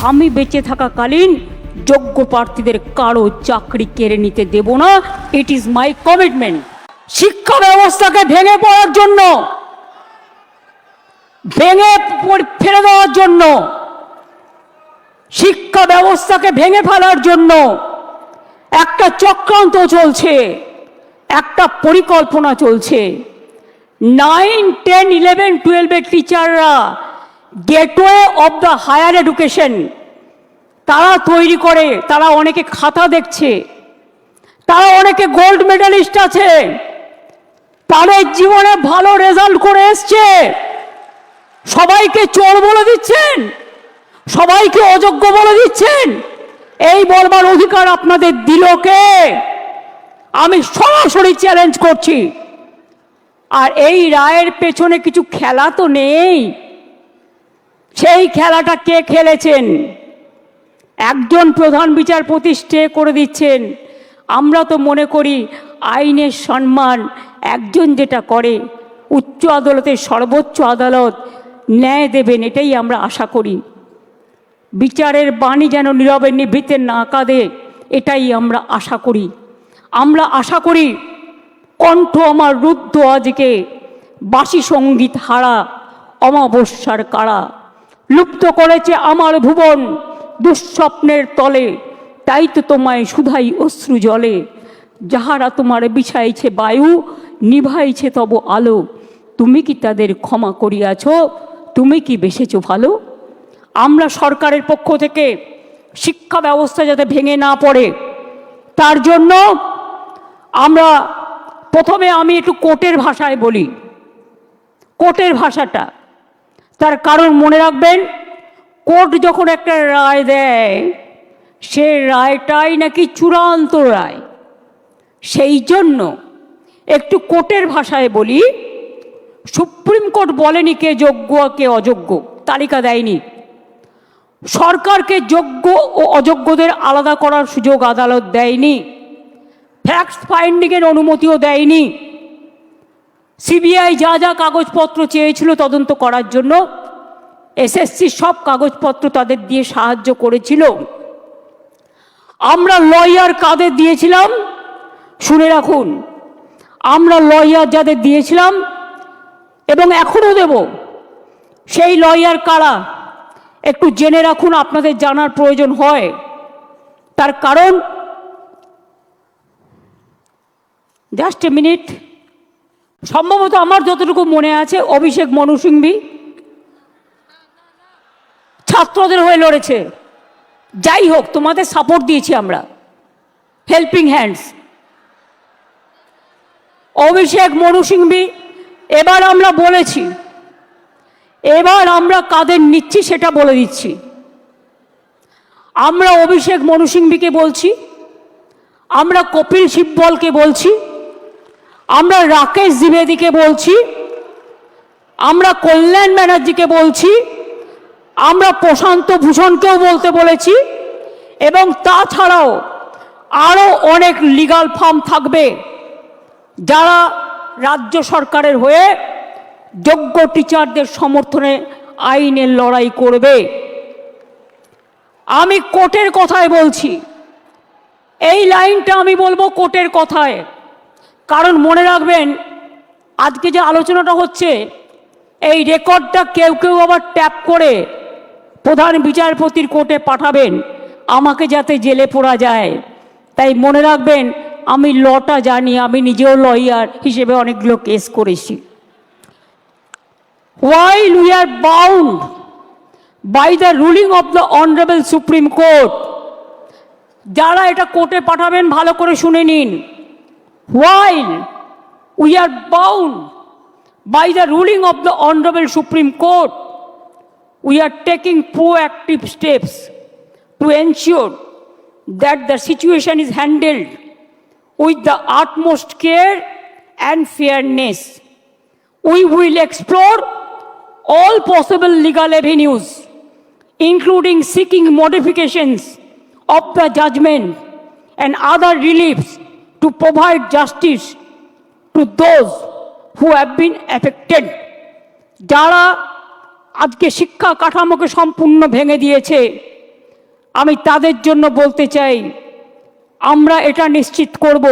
আমি বেঁচে থাকাকালীন যোগ্য প্রার্থীদের কারো চাকরি কেড়ে নিতে দেব না। It is my commitment. শিক্ষা ব্যবস্থাকে ভেঙে পড়ার জন্য, ভেঙে ফেলে দেওয়ার জন্য, শিক্ষা ব্যবস্থাকে ভেঙে ফেলার জন্য একটা চক্রান্ত চলছে, একটা পরিকল্পনা চলছে। 9, 10, 11, 12 টিচাররা gateway of the higher education তারা তৈরি করে। তারা অনেকে খাতা দেখছে, তারা অনেকে গোল্ড মেডালিস্ট আছে, তাদের জীবনে ভালো রেজাল্ট করে এসছে। সবাইকে চোর বলে দিচ্ছেন, সবাইকে অযোগ্য বলে দিচ্ছেন। এই বলবার অধিকার আপনাদের দিল কে? আমি সরাসরি চ্যালেঞ্জ করছি। আর এই রায়ের পেছনে কিছু খেলা তো নেই। সেই খেলাটা কে খেলেছেন? একজন প্রধান বিচারপতি স্টে করে দিচ্ছেন। আমরা তো মনে করি আইনের সম্মান একজন যেটা করে, উচ্চ আদালতের সর্বোচ্চ আদালত ন্যায় দেবেন, এটাই আমরা আশা করি। বিচারের বাণী যেন নীরবে নিভৃতে না কাঁদে, এটাই আমরা আশা করি। আমরা আশা করি কণ্ঠ আমার রুদ্ধ আজকে, বাসি সঙ্গীত হারা অমাবস্যার কারা। লুপ্ত করেছে আমার ভুবন দুঃস্বপ্নের তলে, তাই তো তোমায় শুধাই অশ্রু জলে। যাহারা তোমার বিছাইছে বায়ু, নিভাইছে তব আলো, তুমি কি তাদের ক্ষমা করিয়াছ? তুমি কি বেসেছ ভালো? আমরা সরকারের পক্ষ থেকে শিক্ষা ব্যবস্থা যাতে ভেঙে না পড়ে, তার জন্য আমরা প্রথমে আমি একটু কোর্টের ভাষায় বলি। কোর্টের ভাষাটা, তার কারণ মনে রাখবেন, কোর্ট যখন একটা রায় দেয়, সে রায়টাই নাকি চূড়ান্ত রায়। সেই জন্য একটু কোর্টের ভাষায় বলি। সুপ্রিম কোর্ট বলেনি কে যোগ্য কে অযোগ্য, তালিকা দেয়নি। সরকারকে যোগ্য ও অযোগ্যদের আলাদা করার সুযোগ আদালত দেয়নি। ফ্যাক্ট ফাইন্ডিংয়ের অনুমতিও দেয়নি। সিবিআই যা যা কাগজপত্র চেয়েছিল তদন্ত করার জন্য, এসএসসি সব কাগজপত্র তাদের দিয়ে সাহায্য করেছিল। আমরা লয়ার কাদের দিয়েছিলাম শুনে রাখুন। আমরা লয়ার যাদের দিয়েছিলাম এবং এখনও দেব, সেই লয়ার কারা একটু জেনে রাখুন, আপনাদের জানার প্রয়োজন হয়। তার কারণ, জাস্ট এ মিনিট, সম্ভবত আমার যতটুকু মনে আছে অভিষেক মনু সিংভি ছাত্রদের হয়ে লড়েছে। যাই হোক, তোমাদের সাপোর্ট দিয়েছি আমরা, হেল্পিং হ্যান্ডস। অভিষেক মনু সিংভি, এবার আমরা বলেছি, এবার আমরা কাদের নিচ্ছি সেটা বলে দিচ্ছি। আমরা অভিষেক মনু সিংভিকে বলছি, আমরা কপিল সিব্বলকে বলছি, আমরা রাকেশ দ্বিবেদীকে বলছি, আমরা কল্যাণ ব্যানার্জিকে বলছি, আমরা প্রশান্ত ভূষণকেও বলতে বলেছি, এবং তাছাড়াও আরও অনেক লিগাল ফার্ম থাকবে যারা রাজ্য সরকারের হয়ে যোগ্য টিচারদের সমর্থনে আইনের লড়াই করবে। আমি কোর্টের কথায় বলছি, এই লাইনটা আমি বলবো কোর্টের কথায়। কারণ মনে রাখবেন, আজকে যে আলোচনাটা হচ্ছে, এই রেকর্ডটা কেউ কেউ আবার ট্যাপ করে প্রধান বিচারপতির কোর্টে পাঠাবেন, আমাকে যাতে জেলে পোড়া যায়। তাই মনে রাখবেন, আমি লটা জানি, আমি নিজেও লয়ার হিসেবে অনেকগুলো কেস করেছি। While we are bound by the ruling of the Honorable Supreme Court, যারা এটা কোর্টে পাঠাবেন ভালো করে শুনে নিন। While we are bound by the ruling of the Honorable Supreme Court, we are taking proactive steps to ensure that the situation is handled with the utmost care and fairness. We will explore all possible legal avenues, including seeking modifications of the judgment and other reliefs to provide justice to those who have been affected. যারা আজকে শিক্ষা কাঠামোকে সম্পূর্ণ ভেঙে দিয়েছে, আমি তাদের জন্য বলতে চাই, আমরা এটা নিশ্চিত করব,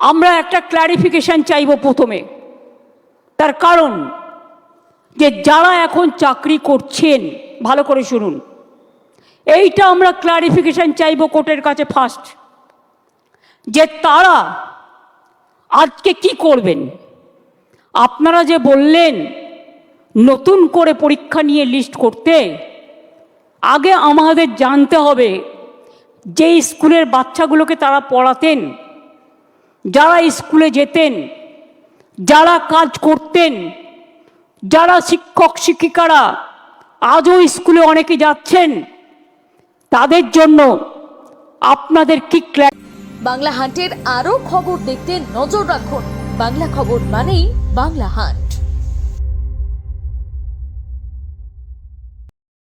আমরা একটা ক্ল্যারিফিকেশন চাইব প্রথমে। তার কারণ যে যারা এখন চাকরি করছেন, ভালো করে শুনুন, এইটা আমরা ক্ল্যারিফিকেশন চাইব কোর্টের কাছে ফার্স্ট, যে তারা আজকে কি করবেন। আপনারা যে বললেন নতুন করে পরীক্ষা নিয়ে লিস্ট করতে, আগে আমাদের জানতে হবে যে স্কুলের বাচ্চাগুলোকে তারা পড়াতেন, যারা স্কুলে যেতেন, যারা কাজ করতেন, যারা শিক্ষক শিক্ষিকারা আজও স্কুলে অনেকে যাচ্ছেন, তাদের জন্য আপনাদের কি বাংলা হান্টের আরও খবর দেখতে নজর রাখুন। বাংলা খবর মানেই বাংলা হান্ট।